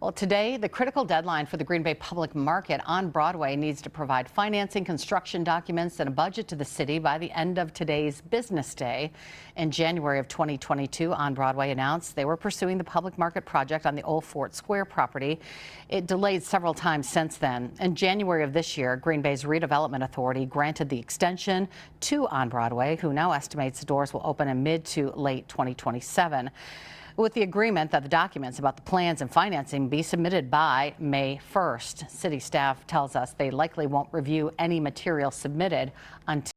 Well, today, the critical deadline for the Green Bay Public Market on Broadway needs to provide financing, construction documents, and a budget to the city by the end of today's business day. In January of 2022, On Broadway announced they were pursuing the public market project on the old Fort Square property. It delayed several times since then. In January of this year, Green Bay's redevelopment authority granted the extension to On Broadway, who now estimates the doors will open in mid to late 2027. With the agreement that the documents about the plans and financing be submitted by May 1st. City staff tells us they likely won't review any material submitted until